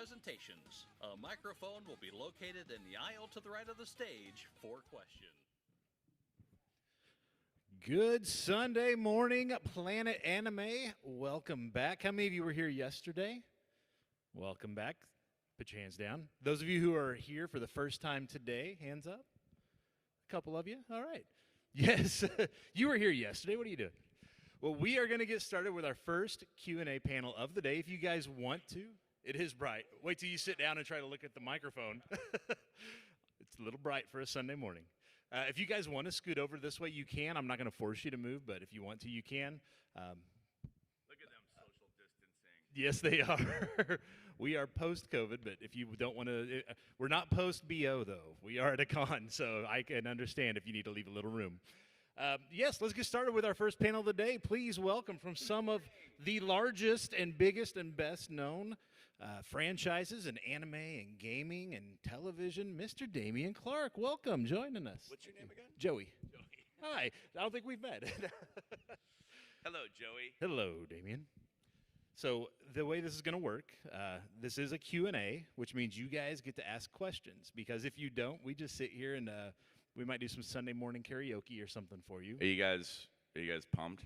presentations. A microphone will be located in the aisle to the right of the stage for questions. Good Sunday morning, Planet Anime. Welcome back. How many of you were here yesterday? Welcome back. Put your hands down. Those of you who are here for the first time today, hands up. A couple of you. All right. Yes, you were here yesterday. What are you doing? Well, we are going to get started with our first Q&A panel of the day. If you guys want to, it is bright. Wait till you sit down and try to look at the microphone. It's a little bright for a Sunday morning. If you guys want to scoot over this way, you can. I'm not going to force you to move, but if you want to, you can. Look at them social distancing. Yes, they are. We are post-COVID, but if you don't want to, we're not post-BO, though. We are at a con, so I can understand if you need to leave a little room. Yes, let's get started with our first panel of the day. Please welcome from some of the largest and biggest and best known franchises in anime and gaming and television, Mr. Dameon Clarke. Welcome, joining us. What's your name again? Joey. Hi. I don't think we've met. Hello, Joey. Hello, Dameon. So the way this is going to work, this is a Q&A, which means you guys get to ask questions. Because if you don't, we just sit here and we might do some Sunday morning karaoke or something for you. Are you guys pumped?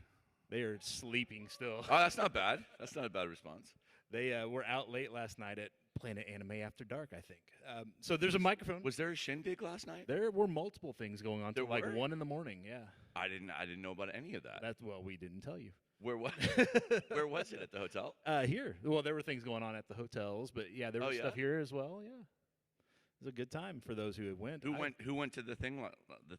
They are sleeping still. Oh, that's not bad. That's not a bad response. They were out late last night at Planet Anime After Dark, I think. So there's a microphone. Was there a shindig last night? There were multiple things going on till like were? 1 in the morning. Yeah. I didn't know about any of that. That's well, we didn't tell you. Where was it? At the hotel? Here. Well, there were things going on at the hotels, but yeah, there was stuff here as well. Yeah. It was a good time for those who went. Who went to the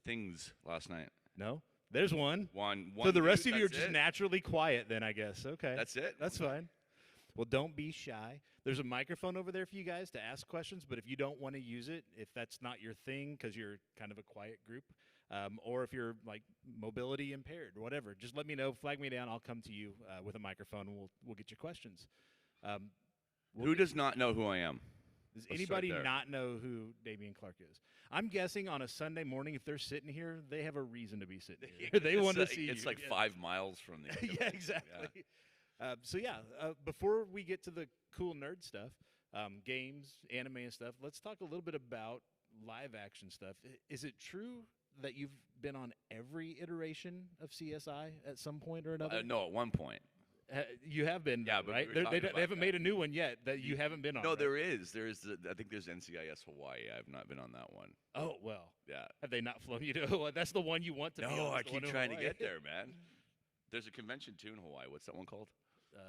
things last night? No, there's one. One. So the rest dude, of you are that's just it? naturally quiet, then I guess. Okay, That's it? That's fine. Well, don't be shy. There's a microphone over there for you guys to ask questions. But if you don't want to use it, if that's not your thing because you're kind of a quiet group, or if you're like mobility impaired or whatever, just let me know. Flag me down. I'll come to you with a microphone, and we'll get your questions. Who does not know who I am? Does Let's anybody start there. not know who Dameon Clarke is? I'm guessing on a Sunday morning, if they're sitting here, they have a reason to be sitting here. They want to see you. It's like 5 miles from the yeah, exactly. Before we get to the cool nerd stuff, games, anime and stuff, let's talk a little bit about live action stuff. Is it true that you've been on every iteration of CSI at some point or another? No, at one point. You have been, Yeah, but right? we were talking They about haven't that. made a new one yet that you haven't been on. No, right? there is. I think there's NCIS Hawaii. I have not been on that one. Oh, well. Yeah. Have they not flown you to? That's the one you want to be on. No, I is the one keep in trying to Hawaii. get there, man. There's a convention too in Hawaii. What's that one called?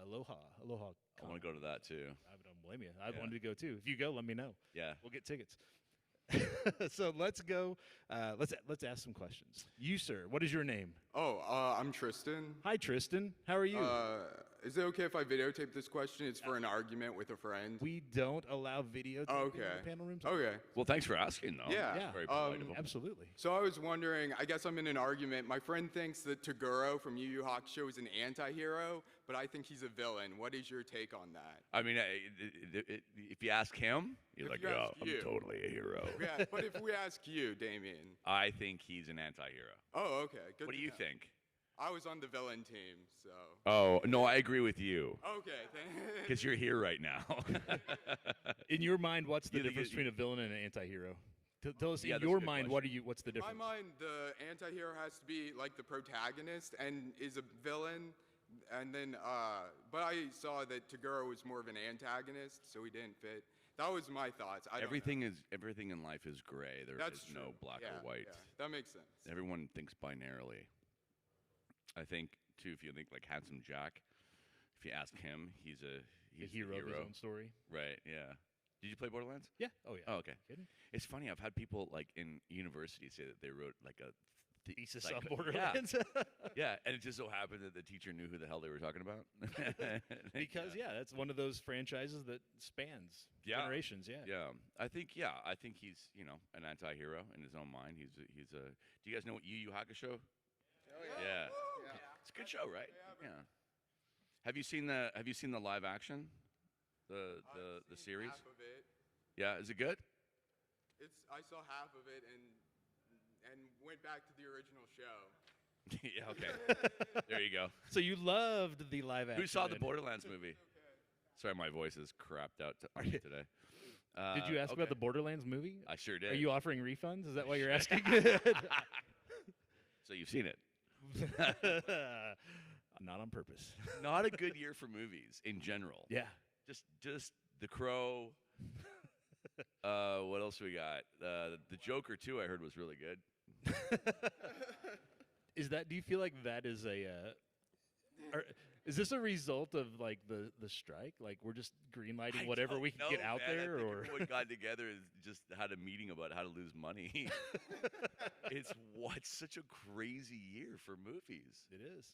Aloha. I want to go to that too. I don't blame you. I wanted to go too. If you go, let me know. Yeah. We'll get tickets. So let's go. Let's ask some questions. You, sir, what is your name? Oh, I'm Tristan. Hi, Tristan. How are you? Is it okay if I videotape this question? It's for an argument with a friend. We don't allow video Oh, in the okay. panel rooms. Okay. Well, thanks for asking, though. Yeah. That's very polite of him. Absolutely. So I was wondering, I guess I'm in an argument. My friend thinks that Taguro from Yu Yu Hakusho is an anti-hero, but I think he's a villain. What is your take on that? I mean, if you ask him, he's If like, you "Yeah, ask I'm you." totally a hero." Yeah, but if we ask you, Damien. I think he's an anti-hero. Oh, okay. Good What do to you know. think? I was on the villain team, so. Oh, no, I agree with you. Okay. Because you're here right now. In your mind, what's the You think difference it- between a villain and an anti-hero? Tell us Yeah, in that's a your good mind, what's the In my difference? mind, the anti-hero has to be like the protagonist and is a villain. And then, but I saw that Taguro was more of an antagonist, so he didn't fit. That was my thoughts. I don't know. Everything in life is gray. There That's is no true. black Yeah, or white. yeah, that makes sense. Everyone thinks binarily. I think too. If you think like Handsome Jack, if you ask him, he's The the hero of his own story. Right? Yeah. Did you play Borderlands? Yeah. Oh yeah. Oh, okay. Kidding? It's funny. I've had people like in university say that they wrote like a Thesis like, on Borderlands. Yeah, and it just so happened that the teacher knew who the hell they were talking about. Because that's one of those franchises that spans generations. Yeah. Yeah, I think he's an anti-hero in his own mind. He's a. Do you guys know what Yu Yu Hakusho? Yeah. It's a good show, right? Yeah. Have you seen the live action? The series? Half of it. Yeah, is it good? I saw half of it and went back to the original show. Yeah, okay. There you go. So you loved the live action. Who saw the then. Borderlands movie? Sorry, my voice is crapped out on me today. Did you ask okay. about the Borderlands movie? I sure did. Are you offering refunds? Is that why you're asking? So you've seen it. Not on purpose. Not a good year for movies in general. Yeah. Just The Crow. What else we got? The Joker 2 I heard was really good. Do you feel like that is is this a result of like the strike? Like we're just greenlighting whatever we can get out there, I think or everyone got together and just had a meeting about how to lose money. It's such a crazy year for movies. it is.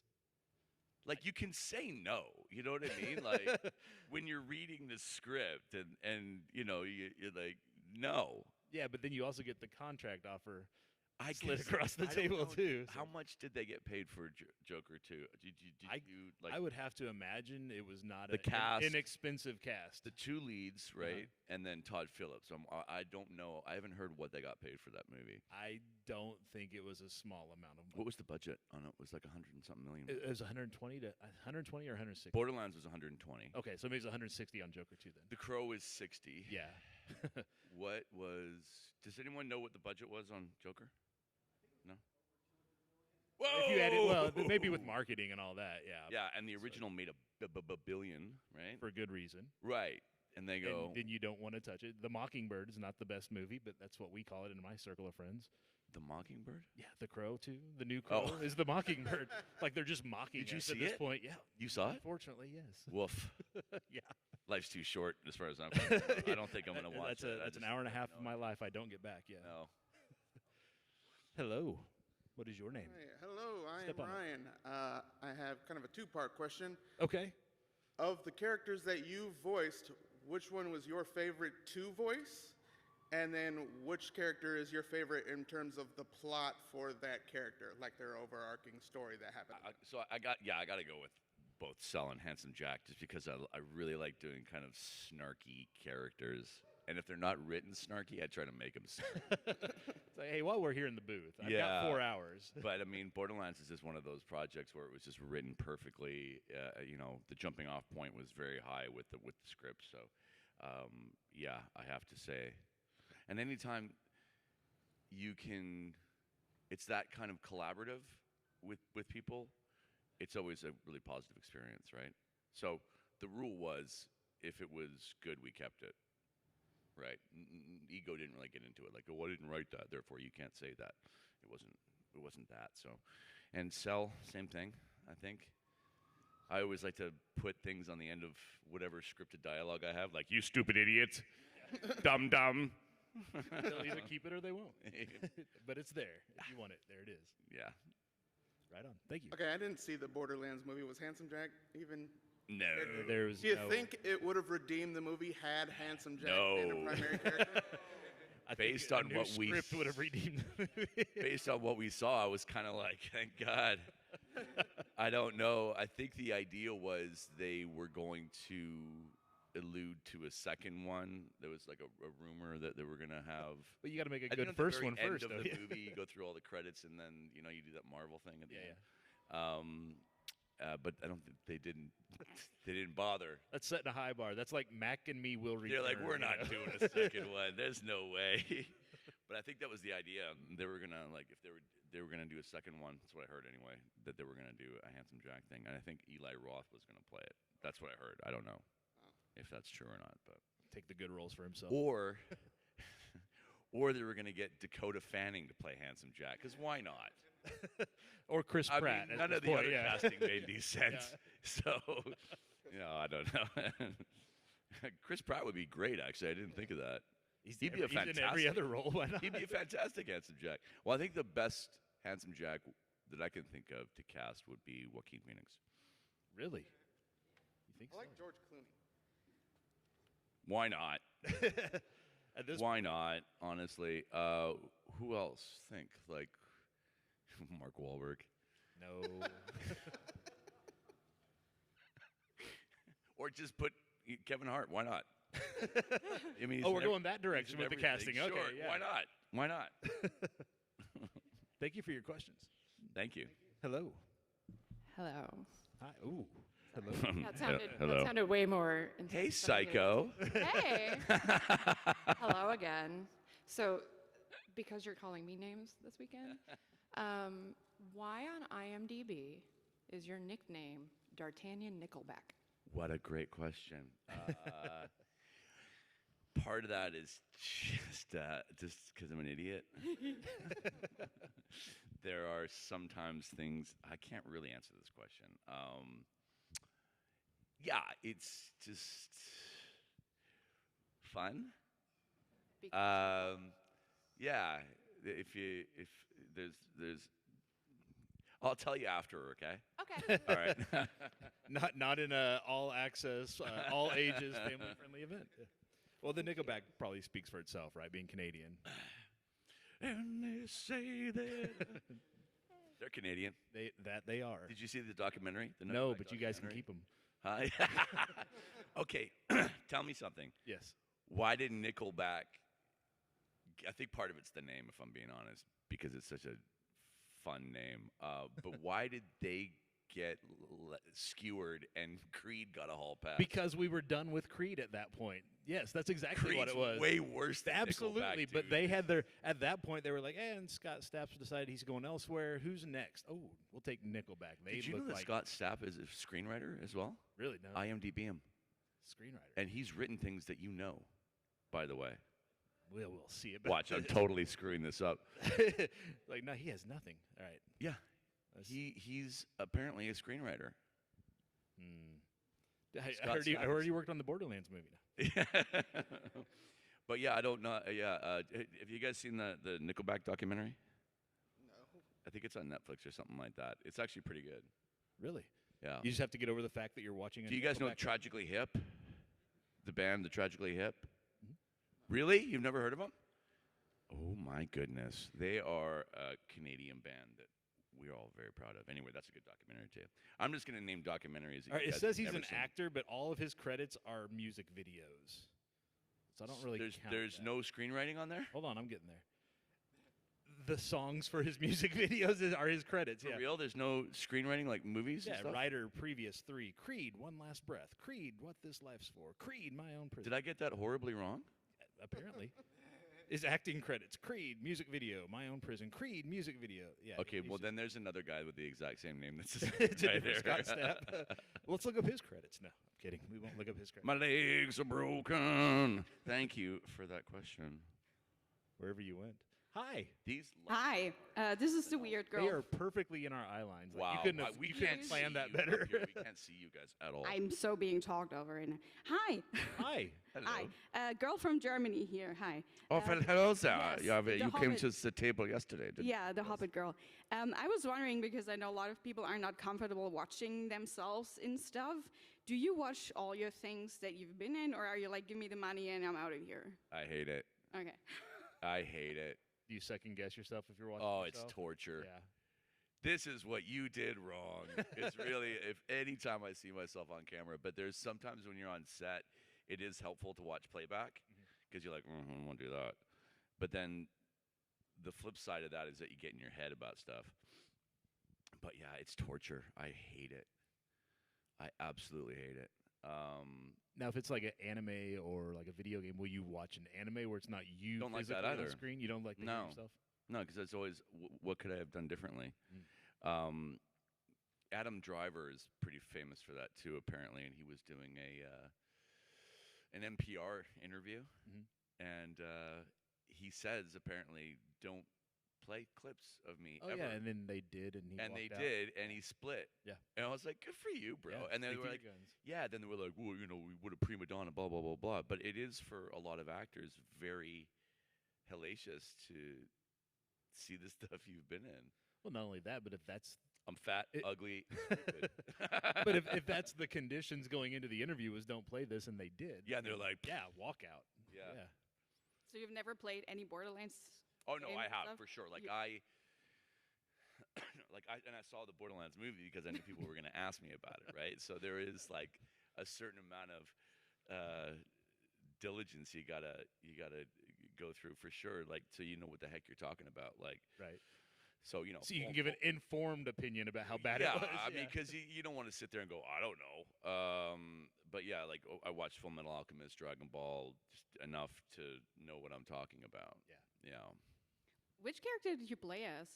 Like you can say no, you know what I mean? Like when you're reading the script and you're like no. Yeah, but then you also get the contract offer I slid guess- across the I don't table know, too. so. How much did they get paid for Joker 2? Did you like I would have to imagine it was not The an cast- inexpensive cast. the two leads, right? And then Todd Phillips. I don't know. I haven't heard what they got paid for that movie. I don't think it was a small amount of money. What was the budget on it? It was like 100 and something million. It was 120 or 160. Borderlands was 120. Okay, so maybe it's 160 on Joker 2 then. The Crow is 60. Yeah. What was? Does anyone know what the budget was on Joker? No. Whoa! If you add it, well, maybe with marketing and all that, yeah. Yeah, and the original made a billion, right? For good reason. Right, and they go. And then you don't want to touch it. The Mockingbird is not the best movie, but that's what we call it in my circle of friends. The Mockingbird? Yeah, The Crow too. The new Crow is the Mockingbird. Like they're just mocking Did you us see at this it? point. Yeah. You saw it? Unfortunately, yes. Woof. Yeah. Life's too short as far as I'm concerned. I don't think I'm going to watch it. That's an hour and a half of my life I don't get back. Yeah. No. Hello. What is your name? Hi, hello, I Step am on it. Ryan. I have kind of a two-part question. Okay. Of the characters that you voiced, which one was your favorite to voice? And then which character is your favorite in terms of the plot for that character, like their overarching story that happened? I got to go with both Cell and Handsome Jack just because I really like doing kind of snarky characters. And if they're not written snarky, I try to make them snarky. It's like, hey, while we're here in the booth, I've Yeah. got 4 hours. But I mean, Borderlands is just one of those projects where it was just written perfectly. The jumping off point was very high with the script. So, yeah, I have to say. And anytime you can, it's that kind of collaborative with people. It's always a really positive experience, right? So the rule was, if it was good, we kept it. Right. Ego didn't really get into it. Like, oh, I didn't write that, therefore you can't say that. It wasn't that. So, and Cell, same thing. I think. I always like to put things on the end of whatever scripted dialogue I have, like "you stupid idiot," "dumb dumb." They'll either keep it or they won't. But it's there. If you want it, there it is. Yeah. Right on. Thank you. Okay, I didn't see the Borderlands movie. Was Handsome Jack even? No. There's Do you no, think it would have redeemed the movie had Handsome Jack No. been a primary character? I think Based a on new what we script would have redeemed the movie. Based on what we saw, I was kind of like, thank God. I don't know. I think the idea was they were going to allude to a second one. There was like a rumor that they were going to have. But you got to make a I think good at the first very one end first, of though. the Yeah. movie, you go through all the credits, and then you do that Marvel thing at the Yeah, end. But I don't think they didn't. They didn't bother. That's setting a high bar. That's like Mac and Me will return. They're like, we're you not know? doing a second one. There's no way. But I think that was the idea. They were gonna if they were gonna do a second one. That's what I heard anyway. That they were gonna do a Handsome Jack thing, and I think Eli Roth was gonna play it. That's what I heard. I don't know if that's true or not, but Take the good roles for himself. or they were gonna get Dakota Fanning to play Handsome Jack, because why not? Or Chris I Pratt. mean, at none of this the point, other yeah. casting made any sense. So, I don't know. Chris Pratt would be great, actually. I didn't think of that. He'd be a He's in every fantastic. other role. Why not? He'd be a fantastic Handsome Jack. Well, I think the best Handsome Jack that I can think of to cast would be Joaquin Phoenix. Really? You think I so? like George Clooney. Why not? At this Why not? Honestly, who else? Think like Mark Wahlberg, No. or just put Kevin Hart. Why not? I mean, he's Oh, in we're going that direction he's in with the everything. casting. Sure, Okay, yeah. Why not? Why not? Thank you for your questions. Thank you. Hello. Hello. Hi. Ooh. That sounded way more intense. Hey, than I psycho. needed. Hey. Hello again. So, because you're calling me names this weekend, why on IMDb is your nickname D'Artagnan Nickelback? What a great question. Part of that is just because I'm an idiot. There are sometimes things I can't really answer this question. Yeah, it's just fun. Yeah, if there's, I'll tell you after, okay? Okay. All right. Not in a all access, all ages, family friendly event. Yeah. Well, the Nickelback probably speaks for itself, right? Being Canadian. And they say that they're Canadian. They are. Did you see the documentary? The No, Nickelback but you guys can documentary? keep them. Huh? Okay, tell me something. Yes. Why did Nickelback? I think part of it's the name, if I'm being honest, because it's such a fun name. But why did they get skewered and Creed got a hall pass? Because we were done with Creed at that point. Yes, that's exactly Creed's what it was. way worse than Absolutely, Nickelback, but dude. they had their at that point they were like, and Scott Stapp decided he's going elsewhere. Who's next? Oh, we'll take Nickelback. They Did you know look that like Scott Stapp is a screenwriter as well? really no IMDb him, screenwriter. and he's written things that you know. By the way, We'll see it. watch. I'm totally screwing this up. Like no, he has nothing. All right. Yeah, That's- he's apparently a screenwriter. I Scott heard Stapp I heard is- he worked on the Borderlands movie. Now. But yeah, I don't know. Yeah, have you guys seen the Nickelback documentary? No. I think it's on Netflix or something like that. It's actually pretty good. Really? Yeah. You just have to get over the fact that you're watching. Do you guys know Nickelback- Tragically Hip? The band, the Tragically Hip? Mm-hmm. Really? You've never heard of them? Oh my goodness. They are a Canadian band that we're all very proud of. Anyway, that's a good documentary too. I'm just going to name documentaries. That All right, you it guys says have he's never an seen. actor, but all of his credits are music videos. So I don't really count There's that. no screenwriting on there? Hold on, I'm getting there. The songs for his music videos are his credits. For yeah. real? There's no screenwriting like movies Yeah, and stuff? writer previous 3. Creed, One Last Breath. Creed, What This Life's For. Creed, My Own Prison. Did I get that horribly wrong? Apparently. His acting credits. Creed, music video, My Own Prison. Creed, music video. Yeah. Okay, he's well just- then there's another guy with the exact same name that's it's a right different there. Scott Stapp. Let's look up his credits. No, I'm kidding. We won't look up his credits. My legs are broken. Thank you for that question. Wherever you went. Hi. These Hi, this is the weird girl. They are perfectly in our eye lines. Like, wow, you couldn't have, we you can't couldn't plan see that you better. up here. We can't see you guys at all. I'm so being talked over right now. Hi. Hi. Hello. Hi. Girl from Germany here. Hi. Oh, hello, sir. yes, Yeah, the you came Hobbit- to the table yesterday. Didn't Yeah, the Hobbit girl. I was wondering because I know a lot of people are not comfortable watching themselves in stuff. Do you watch all your things that you've been in, or are you like, give me the money and I'm out of here? I hate it. Okay. I hate it. Do you second guess yourself if you're watching Oh, yourself? it's torture. Yeah. This is what you did wrong. It's really, if anytime I see myself on camera, but there's sometimes when you're on set, it is helpful to watch playback because you're like, I won't do that. But then the flip side of that is that you get in your head about stuff. But yeah, it's torture. I hate it. I absolutely hate it. Now, if it's like an anime or like a video game, will you watch an anime where it's not you Don't like that physically on either. screen? You don't like to hear No. yourself? No, because it's always, what could I have done differently? Adam Driver is pretty famous for that too, apparently, and he was doing an NPR interview, and he says apparently don't play clips of me Oh, ever. yeah, and then they did, and he And they walked out. did, and he split. Yeah. And I was like, good for you, bro. Yeah, and then they stick were to like, your guns. yeah, then they were like, well, you know, we would have prima donna, blah, blah, blah, blah. But it is, for a lot of actors, very hellacious to see the stuff you've been in. Well, not only that, but if that's I'm fat, It- ugly, stupid. but if that's the conditions going into the interview was don't play this, and they did. Yeah, and they're like, yeah, walk out. Yeah. So you've never played any Borderlands? Oh no, game I have stuff? for sure. Like You- I saw the Borderlands movie because I knew people were going to ask me about it, right? So there is like a certain amount of diligence you gotta go through for sure, like so you know what the heck you're talking about, like. Right. So So you can give an informed opinion about how bad yeah, it was. I mean, because you don't want to sit there and go, I don't know. But yeah, like I watched Full Metal Alchemist, Dragon Ball, just enough to know what I'm talking about. Yeah. Yeah. Which character did you play as?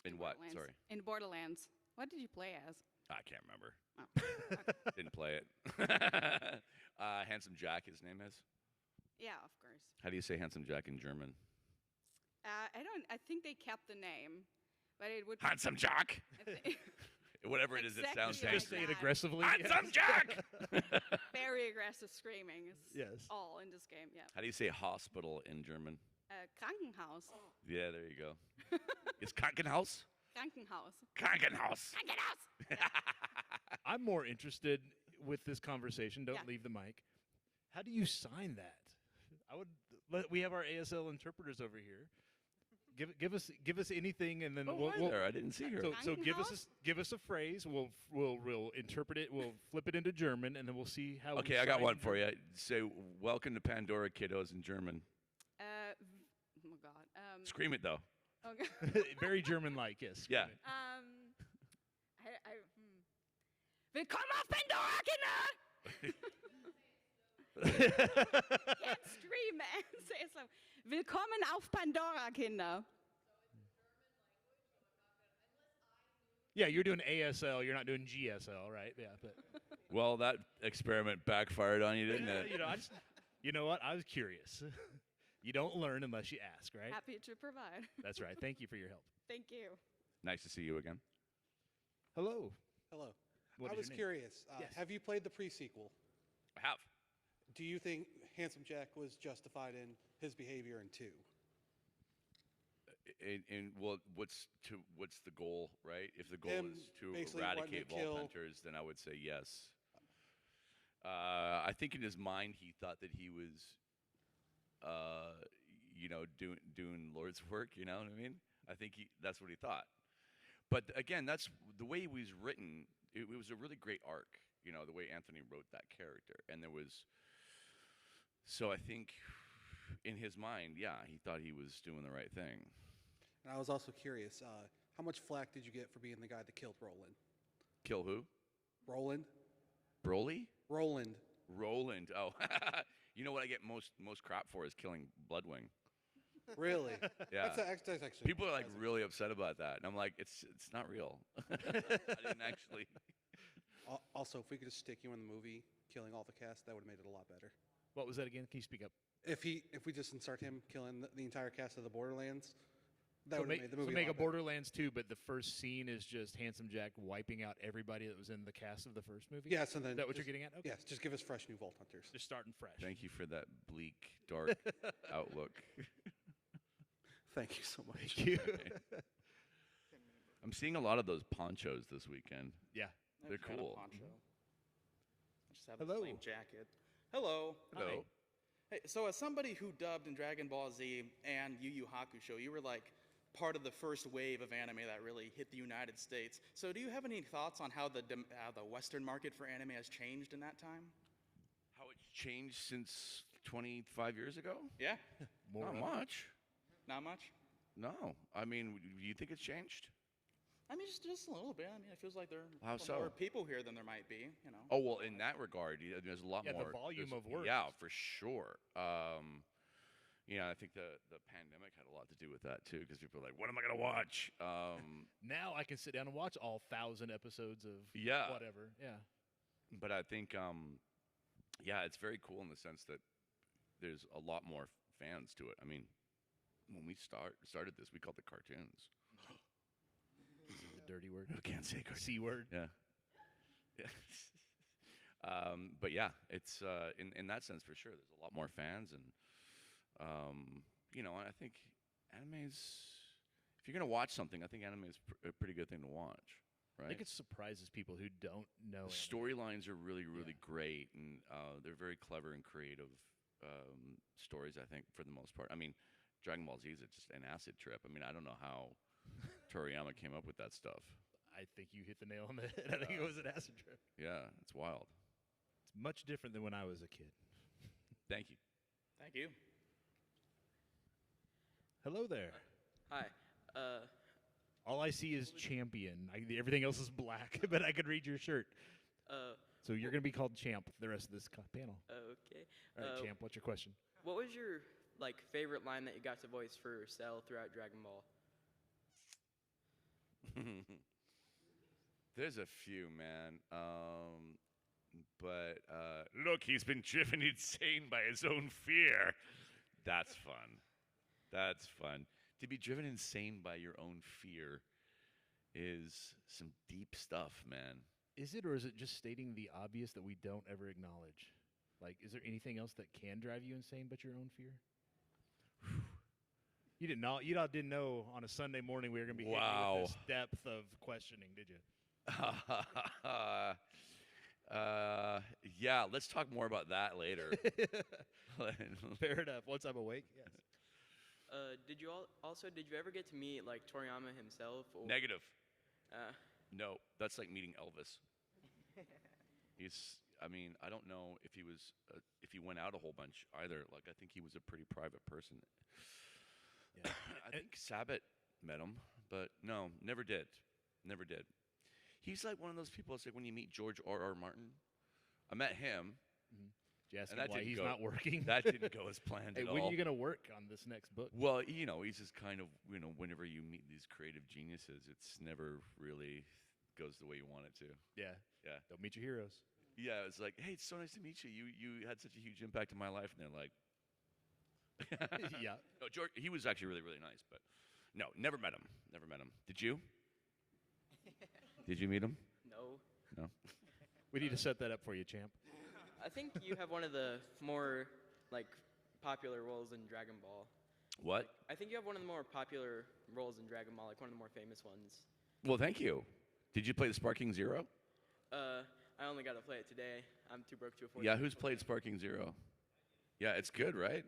In what? Borderlands? Sorry. In Borderlands. What did you play as? I can't remember. Oh. Didn't play it. Handsome Jack, his name is. Yeah, of course. How do you say Handsome Jack in German? I think they kept the name, but it would. Handsome Jack. I thi- Whatever it is, it sounds Exactly Just say it that. aggressively. Handsome Jack. Very aggressive screaming. Is Yes. all in this game. Yeah. How do you say hospital in German? Krankenhaus. Yeah, there you go. It's Krankenhaus? Krankenhaus. Krankenhaus. Krankenhaus. I'm more interested with this conversation. Don't Yeah. leave the mic. How do you sign that? We have our ASL interpreters over here. Give us anything, and then Oh, hi there. I didn't see her. So Krankenhaus? give us a phrase. We'll interpret it. We'll flip it into German, and then we'll see how. Okay, I got one for you. Say, welcome to Pandora, kiddos, in German. Oh God. Scream it, though. Okay. Very German-like, yes. Yeah. Willkommen auf Pandora, Kinder! Can't scream and say it so. Willkommen auf Pandora, Kinder. Yeah, you're doing ASL. You're not doing GSL, right? Yeah, but Well, that experiment backfired on you, didn't it? you know what? I was curious. You don't learn unless you ask, right? Happy to provide. That's right. Thank you for your help. Thank you. Nice to see you again. Hello. Hello. What I is was your name? curious. Yes. Have you played the pre-sequel? I have. Do you think Handsome Jack was justified in his behavior in 2? And well, what's the goal, right? If the goal Him is to basically wanting to eradicate vault kill- hunters, then I would say yes. I think in his mind he thought that he was, doing Lord's work. You know what I mean? I think that's what he thought. But again, that's the way he was written. It was a really great arc. You know, the way Anthony wrote that character, and there was. So I think, in his mind, yeah, he thought he was doing the right thing. And I was also curious, how much flack did you get for being the guy that killed Roland? Kill who? Roland? Broly? Roland. Roland. Oh, you know what I get most crap for is killing Bloodwing. Really? Yeah. That's actually. People are like really upset about that, and I'm like, it's not real. I didn't actually. Also, if we could just stick you in the movie, killing all the cast, that would have made it a lot better. What was that again? Can you speak up? If we just insert him killing the entire cast of the Borderlands, that So would have made the movie make a a lot better. Borderlands 2, but the first scene is just Handsome Jack wiping out everybody that was in the cast of the first movie? Yes, and then Is that what you're just- getting at? Okay. Yes, just give us fresh new Vault Hunters. Just starting fresh. Thank you for that bleak, dark outlook. Thank you so much. Thank you. I'm seeing a lot of those ponchos this weekend. Yeah. They're Got a cool. poncho. I just have Hello. a plain jacket. Hello. Hello. Hi. Hey, so as somebody who dubbed in Dragon Ball Z and Yu Yu Hakusho, you were like part of the first wave of anime that really hit the United States. So do you have any thoughts on how the Western market for anime has changed in that time? How it's changed since 25 years ago? Yeah? More Not of- much. Not much? No. I mean, do you think it's changed? I mean, just a little bit. I mean, it feels like there are How a lot more so? people here than there might be, you know. Oh, well, in that regard, there's a lot Yeah, the more. volume there's- of work Yeah, is- for sure. I think the pandemic had a lot to do with that, too, because people are like, what am I going to watch? Now I can sit down and watch all 1,000 episodes of Yeah. whatever. Yeah. But I think, it's very cool in the sense that there's a lot more fans to it. I mean, when we started this, we called it cartoons. The dirty word. I can't say cartoons. C word. Yeah. Yeah. But yeah, it's in that sense for sure. There's a lot more fans, and I think anime's. If you're gonna watch something, I think anime is a pretty good thing to watch, right? I think it surprises people who don't know. The anime. storylines are really, really great, and they're very clever and creative stories. I think for the most part. I mean, Dragon Ball Z is just an acid trip. I mean, I don't know how Toriyama came up with that stuff. I think you hit the nail on the head. I think it was an acid trip. Yeah, it's wild. It's much different than when I was a kid. Thank you. Thank you. Hello there. Hi. All I see is champion. Everything else is black, but I could read your shirt. So you're going to be called Champ the rest of this panel. Okay. All right, Champ, what's your question? What was your favorite line that you got to voice for Cell throughout Dragon Ball? There's a few, man. But look, he's been driven insane by his own fear. That's fun. That's fun. To be driven insane by your own fear is some deep stuff, man. Is it, or is it just stating the obvious that we don't ever acknowledge? Like, is there anything else that can drive you insane but your own fear? You didn't know on a Sunday morning we were going to be hitting you with this depth of questioning, did you? Yeah, let's talk more about that later. Fair enough. Once I'm awake, yes. Did you ever get to meet Toriyama himself? Or? Negative. No, that's like meeting Elvis. I don't know if he went out a whole bunch either. I think he was a pretty private person. Yeah. I think Sabat met him, but no, never did. Never did. He's like one of those people. It's like when you meet George R.R. Martin. I met him. Mm-hmm. Did you ask him why he's not working? That didn't go as planned at all. When are you going to work on this next book? Well, he's just kind of, whenever you meet these creative geniuses, it's never really goes the way you want it to. Yeah. Yeah. Don't meet your heroes. Yeah, it's like, hey, it's so nice to meet you. You had such a huge impact in my life. And they're like, yeah. No, George, he was actually really, really nice. But no, never met him. Never met him. Did you? Did you meet him? No. No. We need to set that up for you, Champ. I think you have one of the more popular roles in Dragon Ball. What? I think you have one of the more popular roles in Dragon Ball, one of the more famous ones. Well, thank you. Did you play the Sparking Zero? I only got to play it today. I'm too broke to afford it. Yeah, who's played Sparking Zero? Yeah, it's good, right?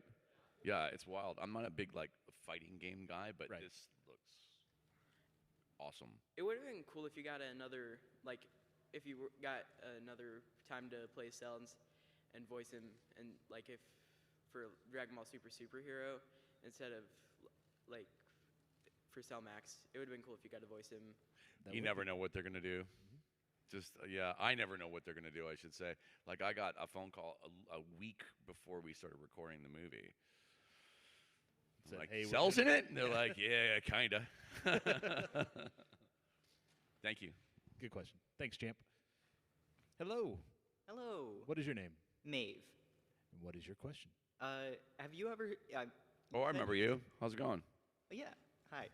Yeah, it's wild. I'm not a big fighting game guy, but this looks awesome. It would have been cool if you got another if you got another time to play Cell and voice him, and if for Dragon Ball Superhero instead of for Cell Max, it would have been cool if you got to voice him. You never know what they're gonna do. I never know what they're gonna do. I should say. I got a phone call a week before we started recording the movie. Hey, Cell's in it? And they're like, yeah, kinda. Thank you. Good question. Thanks, Champ. Hello. Hello. What is your name? Maeve. And what is your question? Have you ever... I remember you. How's it going? Yeah. Hi.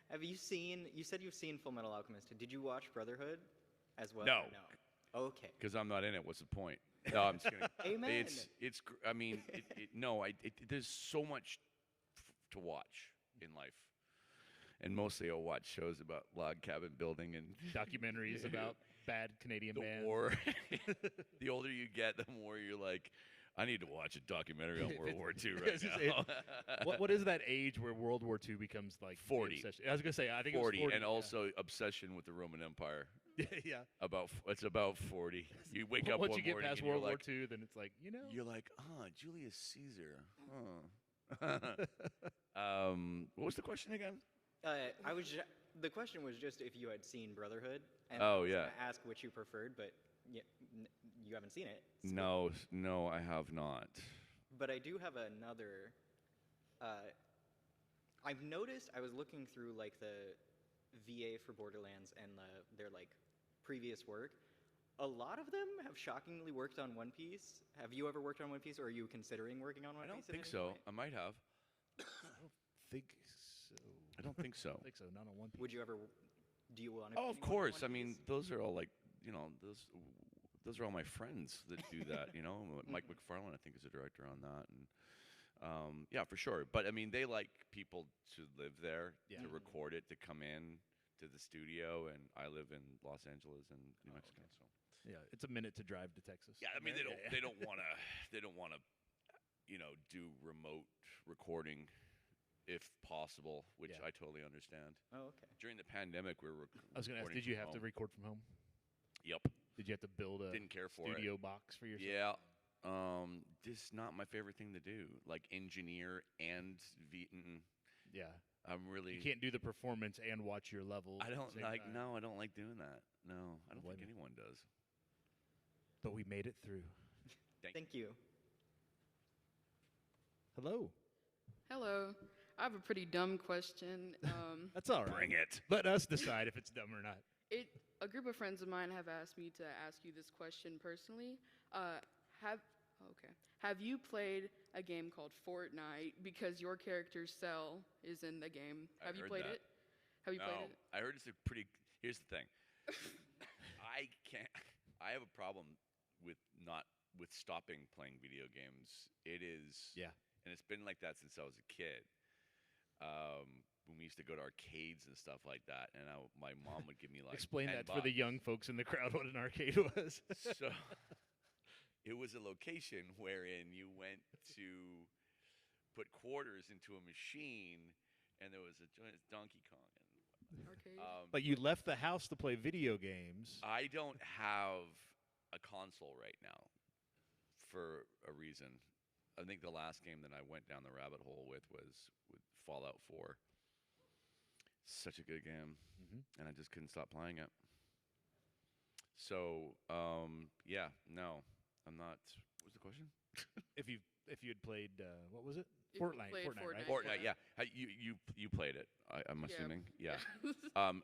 Have you seen... You said you've seen Full Metal Alchemist. Did you watch Brotherhood as well? No. No. Okay. Because I'm not in it. What's the point? No, I'm just kidding. Amen. There's so much to watch in life. And mostly I'll watch shows about log cabin building and documentaries about bad Canadian bands. War. The older you get, the more you're like, I need to watch a documentary on World War II right now. What is that age where World War II becomes 40? I was going to say, I think 40, it was 40. And also obsession with the Roman Empire. Yeah. It's about 40. You wake up once one you get morning past and World you're War II, then it's You're like, Julius Caesar. What was the question again? The question was just if you had seen Brotherhood. And Oh, I was yeah. gonna ask which you preferred, but you haven't seen it. No, I have not. But I do have another. I've noticed. I was looking through the VA for Borderlands and their previous work. A lot of them have shockingly worked on One Piece. Have you ever worked on One Piece, or are you considering working on One I Piece? don't think so. I might have. I don't think so. I don't think so. I think so. Not on One Piece. Would you ever? Do you want to? Oh, of course. I mean, those are all those are all my friends that do that. Mike McFarlane, I think, is a director on that, and yeah, for sure. But I mean, they like people to live there, to record it, to come in to the studio, and I live in Los Angeles and New Mexico, so. Yeah, it's a minute to drive to Texas. Yeah, I mean, they don't want to do remote recording if possible, which I totally understand. Oh, okay. During the pandemic, we were I was going to ask, did you have to record from home? Yep. Did you have to build a Didn't care for studio it. box for yourself? Yeah. This is not my favorite thing to do, engineer and Yeah. I'm really. You can't do the performance and watch your level. I at the don't same like. time. No, I don't like doing that. No, I don't Wouldn't. think anyone does. But we made it through. Thank you. Hello. Hello. I have a pretty dumb question. That's all right. Bring it. Let us decide if it's dumb or not. A group of friends of mine have asked me to ask you this question personally. Have you played a game called Fortnite because your character Cell is in the game? Have you heard played that. it? Have you played it? I heard it's a pretty. Here's the thing. I can't. I have a problem with stopping playing video games. It is. Yeah. And it's been like that since I was a kid. When we used to go to arcades and stuff like that, and my mom would give me like. Explain 10 that for the bucks. young folks in the crowd what an arcade was. So it was a location wherein you went to put quarters into a machine, and there was a Donkey Kong. Arcade? But you left the house to play video games. I don't have a console right now for a reason. I think the last game that I went down the rabbit hole with was with Fallout 4. Such a good game, and I just couldn't stop playing it. So, yeah, no, I'm not. What was the question? If you had played, what was it? If you Fortnite, played right? Fortnite, yeah. You played it. I'm Yeah. assuming, yeah.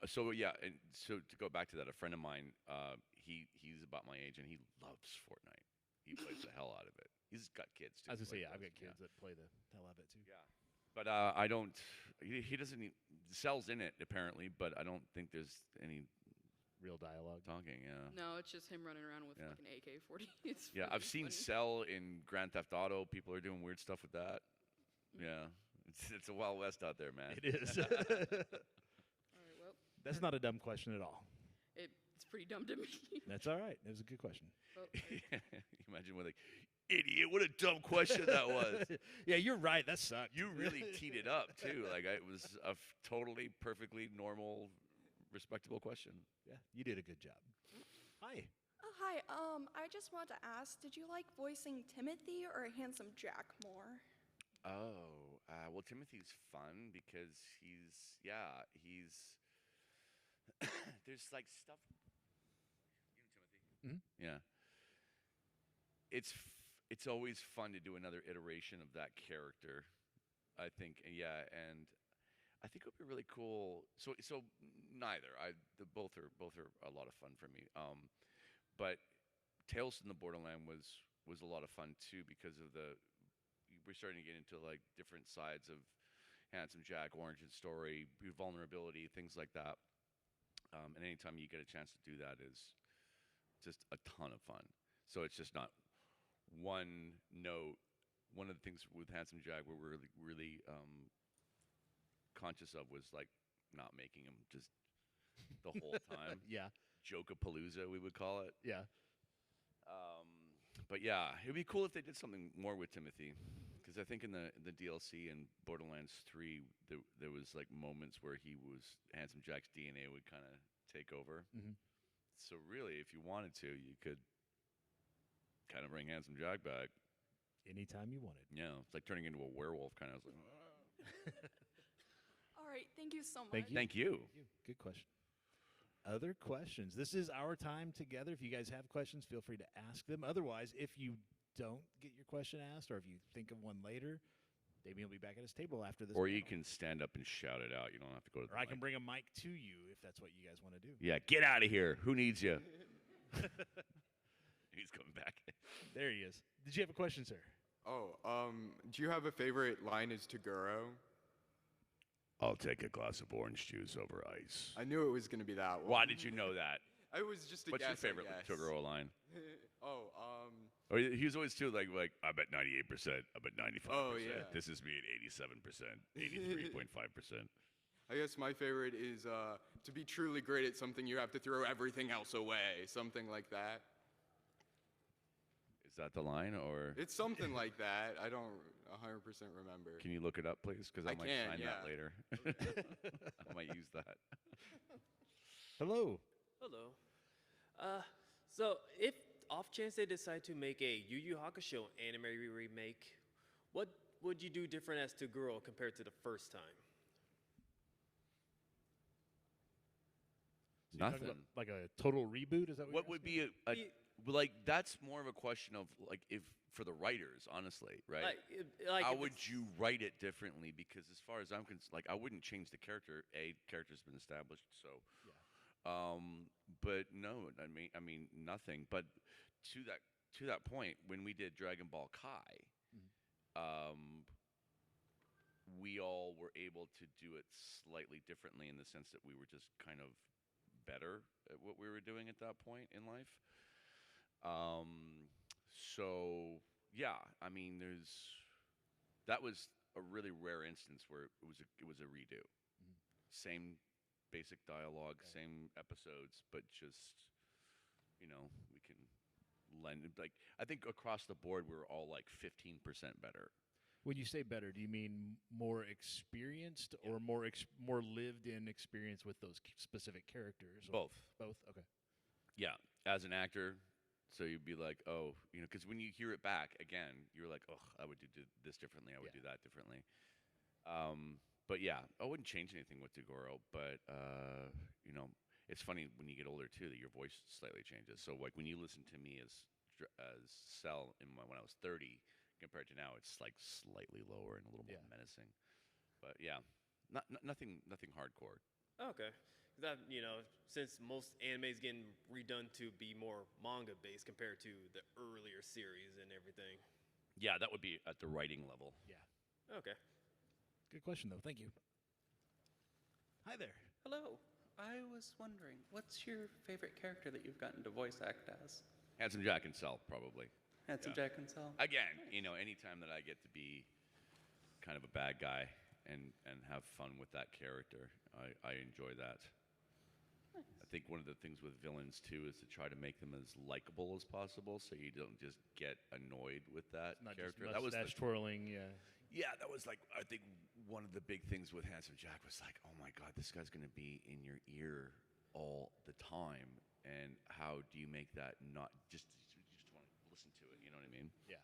So yeah, and so to go back to that, a friend of mine, he's about my age, and he loves Fortnite. He plays the hell out of it. He's got kids too. I was gonna say, like yeah, I've that, got kids that play the hell out of it too. Yeah. But I don't. He doesn't. Cell's in it apparently, but I don't think there's any Real dialogue. talking. Yeah. No, it's just him running around with Yeah. like an AK-40. It's Yeah, really I've seen funny. Cell in Grand Theft Auto. People are doing weird stuff with that. Yeah, it's a wild west out there, man. It is. All right, well, That's not a dumb question at all. it's pretty dumb to me. That's all right. It was a good question. Well, Imagine what idiot! What a dumb question that was. Yeah, you're right. That sucked. You really teed it up too. Like it was a totally perfectly normal, respectable question. Yeah, you did a good job. Hi. Oh, hi. I just want to ask, did you like voicing Timothy or Handsome Jack more? Oh, well, Timothy's fun because he's there's like stuff. You know Timothy? Yeah. It's always fun to do another iteration of that character. I think, yeah, and I think it would be really cool. So neither. Both are a lot of fun for me. But Tales from the Borderland was a lot of fun too because of we're starting to get into like different sides of Handsome Jack, origin story, vulnerability, things like that. And anytime you get a chance to do that is just a ton of fun. So it's just not one note. One of the things with Handsome Jack we're really conscious of was like not making him just the whole time. Yeah. Joke-a-palooza, we would call it. Yeah. But yeah, it'd be cool if they did something more with Timothy, because I think in the DLC in Borderlands 3, there was like moments where Handsome Jack's DNA would kind of take over. Mhm. So really, if you wanted to, you could kind of bring Handsome Jack back. Anytime you wanted. Yeah, it's like turning into a werewolf kind of. All right, thank you so much. Thank you. Thank you. Good question. Other questions? This is our time together. If you guys have questions, feel free to ask them. Otherwise, if you don't get your question asked, or if you think of one later, Dameon will be back at his table after this. Or you panel. can stand up and shout it out. You don't have to go to the Or I can mic. bring a mic to you if that's what you guys want to do. Yeah, get out of here. Who needs you? He's coming back. There he is. Did you have a question, sir? Oh, do you have a favorite line as Taguro? I'll take a glass of orange juice over ice. I knew it was going to be that one. Why did you know that? I was just a What's guess. your favorite I guess. Toguro line? Oh, Or he was always too like I bet 98%, I bet 95%. Oh, yeah. This is me at 87%, 83.5%. I guess my favorite is to be truly great at something, you have to throw everything else away. Something like that. Is that the line, or It's something like that. I don't 100% remember. can you look it up, please? Because I I might can, find that yeah. later. I might use that. Hello. Hello. So if off chance they decide to make a Yu Yu Hakusho anime remake, what would you do different as Toguro compared to the first time? So you're talking Nothing. about like a total reboot? Is that what? What would be like? That's more of a question of like if for the writers, honestly, right? How would you write it differently? Because as far as I'm concerned, like I wouldn't change the character. Character's been established, so. Yeah. But no, I mean nothing. But to that point, when we did Dragon Ball Kai, we all were able to do it slightly differently in the sense that we were just kind of better at what we were doing at that point in life. So yeah, I mean, that was a really rare instance where it was a redo. Same basic dialogue, same episodes, but just we can lend like I think across the board we were all like 15% better. When you say better, do you mean more experienced or more lived-in experience with those specific characters? Both. Both. Okay. Yeah, as an actor, so you'd be like, oh, because when you hear it back again, you're like, oh, I would do this differently. I would do that differently. But yeah, I wouldn't change anything with Tagoro. But it's funny when you get older too that your voice slightly changes. So like when you listen to me as Cell when I was 30. Compared to now, it's like slightly lower and a little more menacing. But yeah, nothing hardcore. Okay. That since most animes getting redone to be more manga based compared to the earlier series and everything. Yeah, that would be at the writing level. Yeah. Okay. Good question though. Thank you. Hi there. Hello. I was wondering, what's your favorite character that you've gotten to voice act as? Handsome Jack and Cell, probably. Handsome Jack and Cell. Again, anytime that I get to be kind of a bad guy and have fun with that character, I enjoy that. Nice. I think one of the things with villains too is to try to make them as likable as possible, so you don't just get annoyed with that Not character. Just mustache twirling, yeah. Yeah, that was like I think one of the big things with Handsome Jack was like, oh my God, this guy's gonna be in your ear all the time, and how do you make that not just want to listen to it? You know what I mean? Yeah.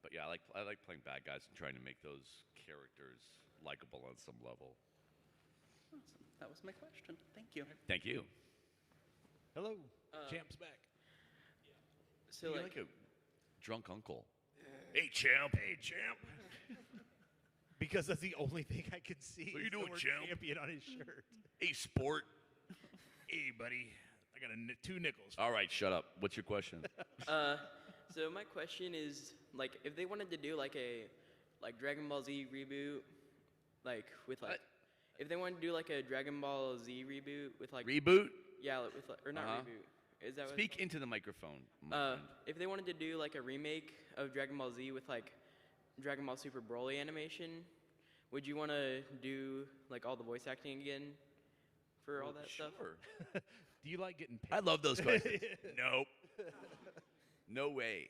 But yeah, I like playing bad guys and trying to make those characters likable on some level. Awesome. That was my question. Thank you. Thank you. Hello. Champ's back. So you're like a drunk uncle. Hey, champ. Hey, champ. Because that's the only thing I can see. What are you doing, champ? Champion on his shirt. Hey, sport. Hey, buddy. I got 2 nickels. All right, shut up. What's your question? So my question is, like, if they wanted to do like a Dragon Ball Z reboot, like with like, if they wanted to do like a Dragon Ball Z reboot with like reboot? Yeah, with or not reboot. Is that Speak into the microphone. My friend. If they wanted to do like a remake of Dragon Ball Z with like Dragon Ball Super Broly animation, would you want to do like all the voice acting again for all that stuff? Sure. Do you like getting paid? I love those questions. Nope. No way.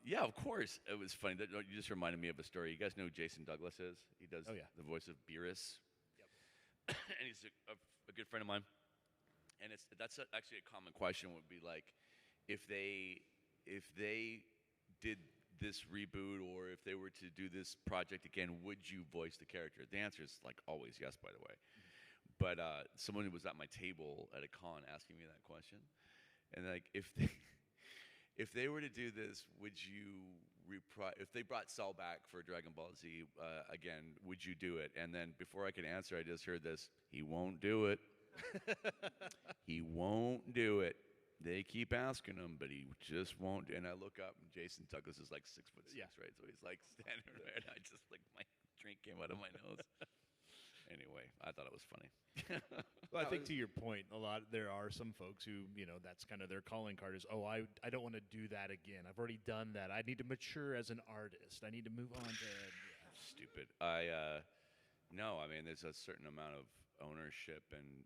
Yeah, of course. It was funny. You just reminded me of a story. You guys know who Jason Douglas is? He does the voice of Beerus. Yep. And he's a good friend of mine. And that's actually a common question would be like, if they did this reboot or if they were to do this project again, would you voice the character? The answer is like always yes, by the way. But someone who was at my table at a con asking me that question, and like if they were to do this, would you if they brought Cell back for Dragon Ball Z again, would you do it? And then before I could answer, I just heard this: he won't do it. He won't do it. They keep asking him, but he just won't. And I look up, and Jason Douglas is like 6'6", right? So he's like standing there, and I just like my drink came out of my nose. Anyway, I thought it was funny. Well, I think to your point, there are some folks who, that's kind of their calling card is, oh, I don't want to do that again. I've already done that. I need to mature as an artist. I need to move on to Stupid. No, I mean, there's a certain amount of ownership and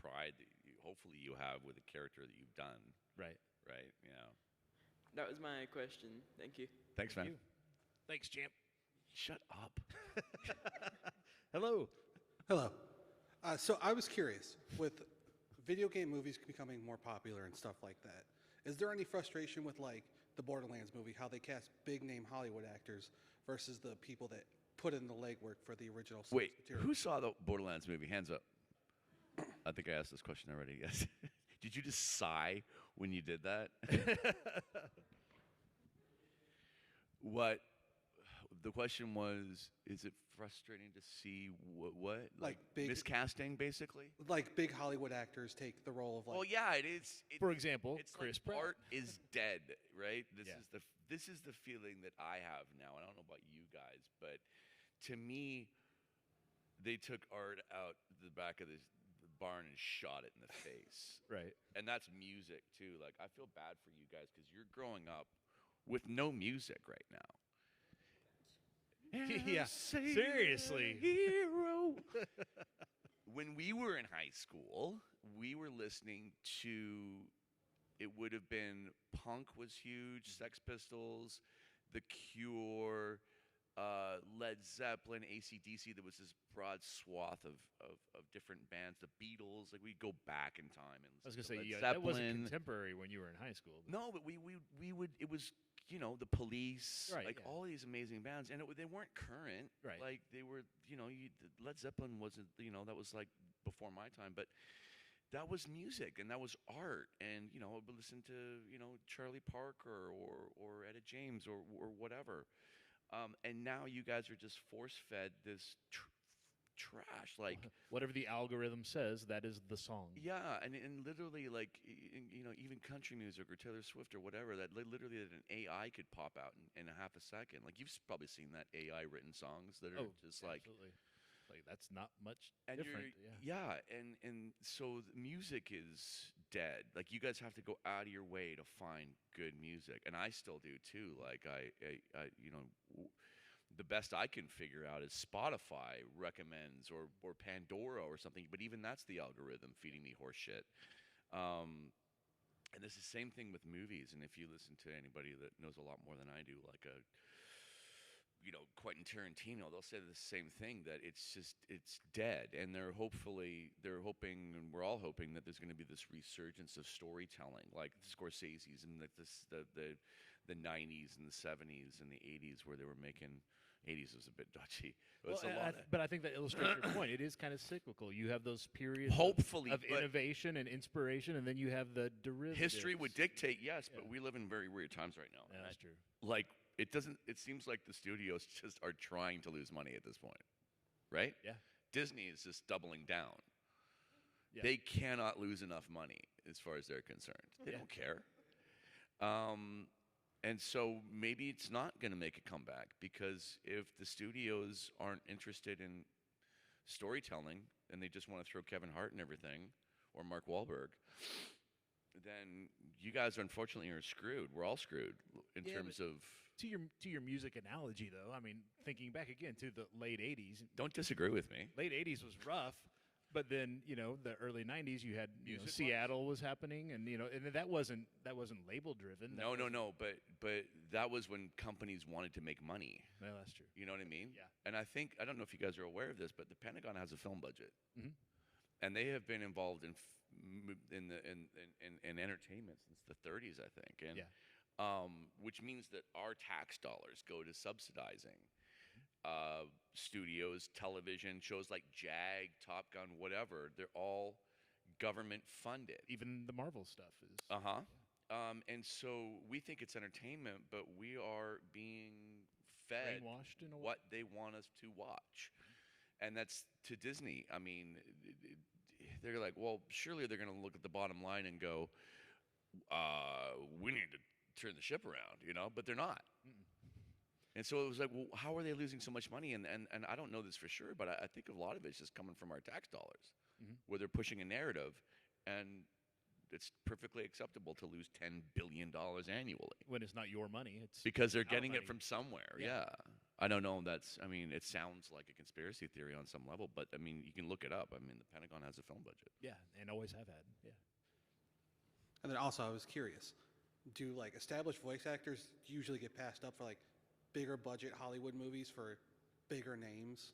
pride that hopefully you have with a character that you've done. Right. Right, That was my question. Thank you. Thanks, man. Thanks, champ. Shut up. Hello. Hello. So I was curious, with video game movies becoming more popular and stuff like that, is there any frustration with like the Borderlands movie, how they cast big name Hollywood actors versus the people that put in the legwork for the original source Wait, material? who saw the Borderlands movie? Hands up. I think I asked this question already. Yes. Did you just sigh when you did that? What? The question was, is it frustrating to see what? Like big miscasting, basically? Like big Hollywood actors take the role of like. Well, yeah, it is. For example, it's Chris like Pratt. art is dead, right? Yeah. This is the feeling that I have now. I don't know about you guys, but to me, they took art out the back of the barn and shot it in the face. Right. And that's music too. Like, I feel bad for you guys because you're growing up with no music right now. Yeah, seriously. Hero. When we were in high school, we were listening to, it would have been punk was huge, Sex Pistols, The Cure, Led Zeppelin, AC/DC. There was this broad swath of different bands. The Beatles. Like, we'd go back in time and I was listen gonna to say, Led yeah, that wasn't Zeppelin. contemporary when you were in high school. No, but we would. It was, the Police, Right, like yeah. all these amazing bands, and they weren't current. Right. Like, they were, Led Zeppelin wasn't, that was like before my time, but that was music and that was art, and I would listen to Charlie Parker or Etta James or whatever, and now you guys are just force fed this trash, like whatever the algorithm says, that is the song. yeah, and literally, like, even country music or Taylor Swift or whatever, that literally that an AI could pop out in a half a second. Like, you've probably seen that AI written songs that are just like, absolutely. Like, that's not much and different. and so the music is dead. Like, you guys have to go out of your way to find good music, and I still do too. Like, I the best I can figure out is Spotify recommends or Pandora or something, but even that's the algorithm feeding me horse shit. And this is the same thing with movies. And if you listen to anybody that knows a lot more than I do, like Quentin Tarantino, they'll say the same thing, that it's dead. And they're hoping, and we're all hoping, that there's going to be this resurgence of storytelling, like Scorsese's and like the 90s and the 70s and the 80s, where they were making. 80s was a bit dodgy. But I think that illustrates your point. It is kind of cyclical. You have those periods hopefully of innovation and inspiration, and then you have the derivatives. History would dictate, yes, but we live in very weird times right now. Yeah, that's true. Like, it seems like the studios just are trying to lose money at this point, right? Yeah. Disney is just doubling down. Yeah. They cannot lose enough money as far as they're concerned. They don't care. And so maybe it's not going to make a comeback, because if the studios aren't interested in storytelling and they just want to throw Kevin Hart and everything, or Mark Wahlberg, then you guys unfortunately are screwed. We're all screwed in terms of. To your music analogy, though, I mean, thinking back again to the late '80s. Don't disagree with me. Late '80s was rough. But then, the early '90s, you had Seattle was happening, and and that wasn't label driven. No. But that was when companies wanted to make money. Well, that's true. You know what I mean? Yeah. And I don't know if you guys are aware of this, but the Pentagon has a film budget, Mm-hmm. and they have been involved in entertainment since the '30s, I think. And which means that our tax dollars go to subsidizing. Studios, television shows like Jag, Top Gun, whatever, they're all government funded. Even the Marvel stuff is. And so we think it's entertainment, but we are being fed Brainwashed in a way. what they want us to watch. And that's to Disney. I mean, they're like, well, surely they're going to look at the bottom line and go, we need to turn the ship around, but they're not. Mm-mm. And so it was like, well, how are they losing so much money? And I don't know this for sure, but I think a lot of it's just coming from our tax dollars, where they're pushing a narrative, and it's perfectly acceptable to lose $10 billion annually. When it's not your money, it's because they're our getting money. it from somewhere. Yeah. I don't know. It sounds like a conspiracy theory on some level, but you can look it up. The Pentagon has a film budget. Yeah, and always have had. Yeah. And then also, I was curious, do like established voice actors usually get passed up for like bigger budget Hollywood movies for bigger names?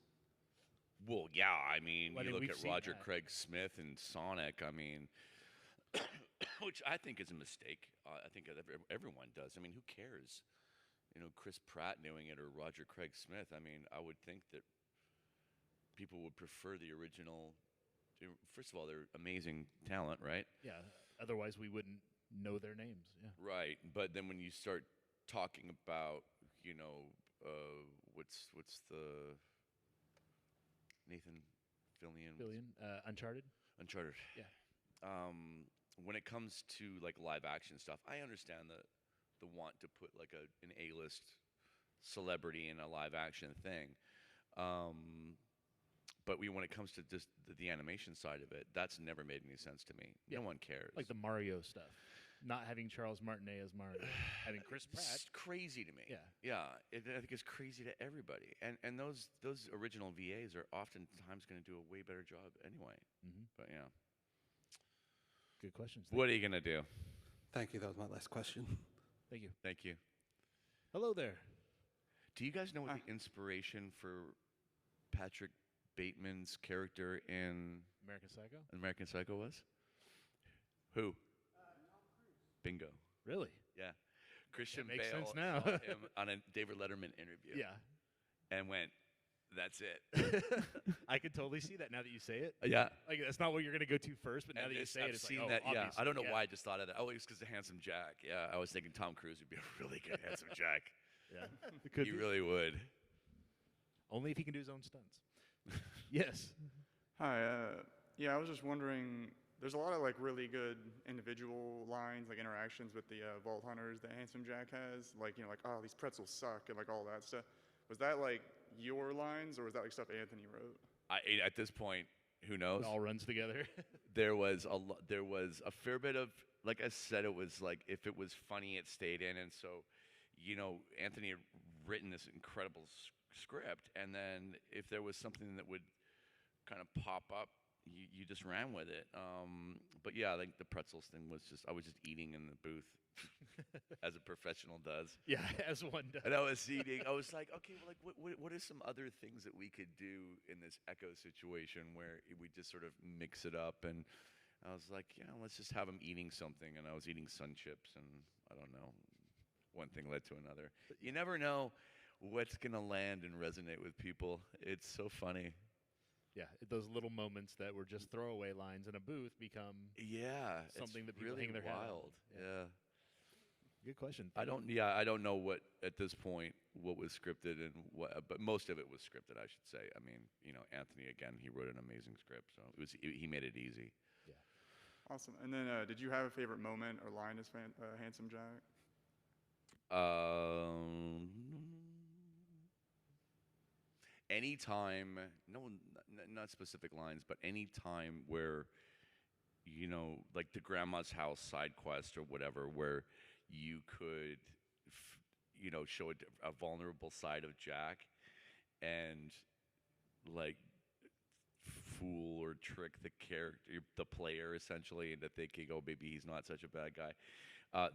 Well, yeah. You look we've at seen Roger that. Craig Smith and Sonic. Which I think is a mistake. I think everyone does. Who cares? Chris Pratt doing it or Roger Craig Smith. I would think that people would prefer the original first of all, they're amazing talent, right? Yeah. Otherwise, we wouldn't know their names. Yeah. Right. But then when you start talking about, what's the Nathan Fillion? Uncharted. Uncharted. Yeah. When it comes to like live action stuff, I understand the want to put like an A-list celebrity in a live action thing. But when it comes to just the animation side of it, that's never made any sense to me. Yeah. No one cares. Like the Mario stuff. Not having Charles Martinet as Mario. Having Chris Pratt. It's crazy to me. Yeah. Yeah. I think it's crazy to everybody. And those original VAs are oftentimes going to do a way better job anyway. Mm-hmm. But yeah. Good questions. What are you going to do? Thank you. That was my last question. Thank you. Thank you. Hello there. Do you guys know what the inspiration for Patrick Bateman's character in American Psycho was? Who? Bingo. Really? Yeah. Christian makes Bale sense now. saw him on a David Letterman interview. Yeah. And went, that's it. I could totally see that now that you say it. Yeah. Like that's not what you're gonna go to first, but now And that you say I've it, it's seen like, that. oh, Yeah. obviously. I don't know Yeah. why I just thought of that. Oh, it's because of Handsome Jack. Yeah. I was thinking Tom Cruise would be a really good Handsome Jack. Yeah. It could He be. really would. Only if he can do his own stunts. Yes. Hi. Yeah, I was just wondering. There's a lot of like really good individual lines, like interactions with the Vault Hunters that Handsome Jack has. Like like oh these pretzels suck and like all that stuff. Was that like your lines or was that like stuff Anthony wrote? At this point, who knows? It all runs together. There was a fair bit of, like I said, it was like if it was funny, it stayed in, and so, Anthony had written this incredible script, and then if there was something that would kind of pop up, you just ran with it. But yeah, I think the pretzels thing was I was just eating in the booth, as a professional does. Yeah, as one does. And I was eating. I was like, okay, well, like, what are some other things that we could do in this Echo situation where we just sort of mix it up? And I was like, let's just have him eating something. And I was eating Sun Chips, and I don't know, one thing led to another. You never know what's gonna land and resonate with people. It's so funny. Yeah, those little moments that were just throwaway lines in a booth become something that people really hang their hat on. wild. Yeah. Good question. I don't know what at this point what was scripted and what, but most of it was scripted, I should say. I mean, Anthony again, he wrote an amazing script, so he made it easy. Yeah. Awesome. And then did you have a favorite moment or line as Handsome Jack? Anytime, not specific lines, but any time where, like the grandma's house side quest or whatever, where you could, show a vulnerable side of Jack and like fool or trick the character, the player essentially, into thinking, oh, maybe he's not such a bad guy.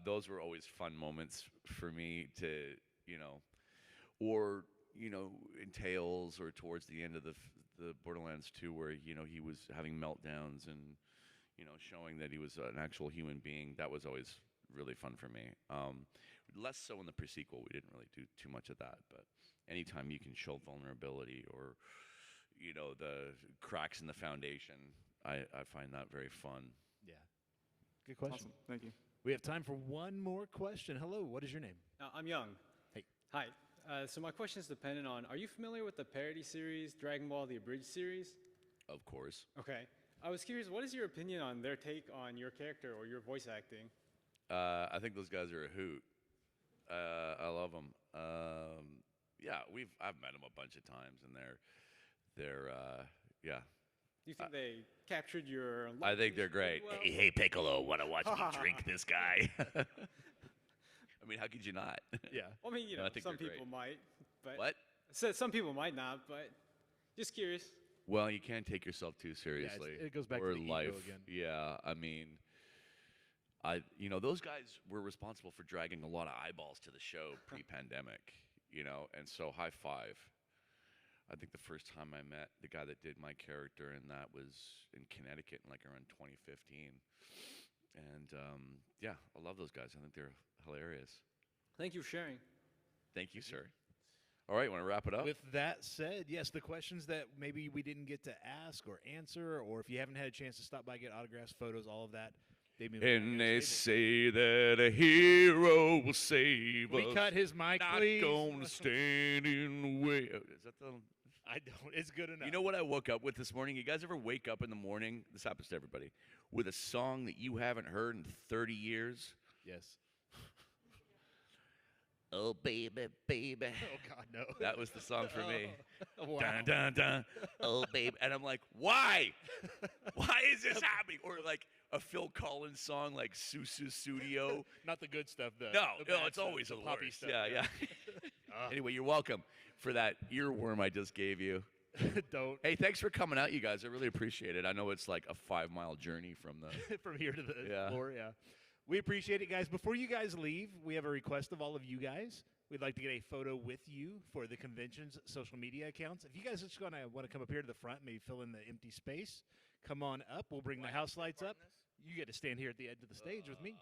Those were always fun moments for me to, or in Tales or towards the end of the Borderlands 2 where, he was having meltdowns and, showing that he was an actual human being. That was always really fun for me. Less so in the pre-sequel. We didn't really do too much of that, but anytime you can show vulnerability or, the cracks in the foundation, I find that very fun. Yeah. Good question. Awesome. Thank you. We have time for one more question. Hello, what is your name? I'm Young. Hey. Hi. So my question is dependent on, are you familiar with the parody series, Dragon Ball The Abridged series? Of course. Okay. I was curious, what is your opinion on their take on your character or your voice acting? I think those guys are a hoot. I love them. Yeah, I've met them a bunch of times, and they're yeah. Do you think they captured your? I think they're great. Well? Hey, Piccolo, want to watch me drink this guy? I mean, how could you not? Yeah. Well, I mean, I think some they're people great. might, but What? So some people might not, but just curious. Well, you can't take yourself too seriously. it goes back or to the ego life. again. Yeah, I mean, those guys were responsible for dragging a lot of eyeballs to the show pre-pandemic, and so high five. I think the first time I met the guy that did my character, and that was in Connecticut, like around 2015. And yeah, I love those guys. I think they're hilarious. Thank you for sharing. Thank you, sir. All right, want to wrap it up? With that said, yes, the questions that maybe we didn't get to ask or answer, or if you haven't had a chance to stop by, get autographs, photos, all of that. And they say that a hero will save us. We cut his mic, not please. gonna stand in the way. Is that the? I don't. It's good enough. You know what I woke up with this morning? You guys ever wake up in the morning? This happens to everybody. With a song that you haven't heard in 30 years? Yes. Oh, baby, baby. Oh, God, no. That was the song for me. Wow. Dun, dun, dun. Oh, baby. And I'm like, why? Why is this happening? Or like a Phil Collins song like Susu Studio. Not the good stuff, though. No, it's always the poppy worst. stuff. Yeah. Anyway, you're welcome for that earworm I just gave you. Don't. Hey, thanks for coming out, you guys. I really appreciate it. I know it's like a 5-mile journey from the from here to the Yeah. floor, yeah. We appreciate it, guys. Before you guys leave, we have a request of all of you guys. We'd like to get a photo with you for the convention's social media accounts. If you guys just want to come up here to the front, maybe fill in the empty space, come on up. We'll bring the house lights up. You get to stand here at the edge of the stage with me.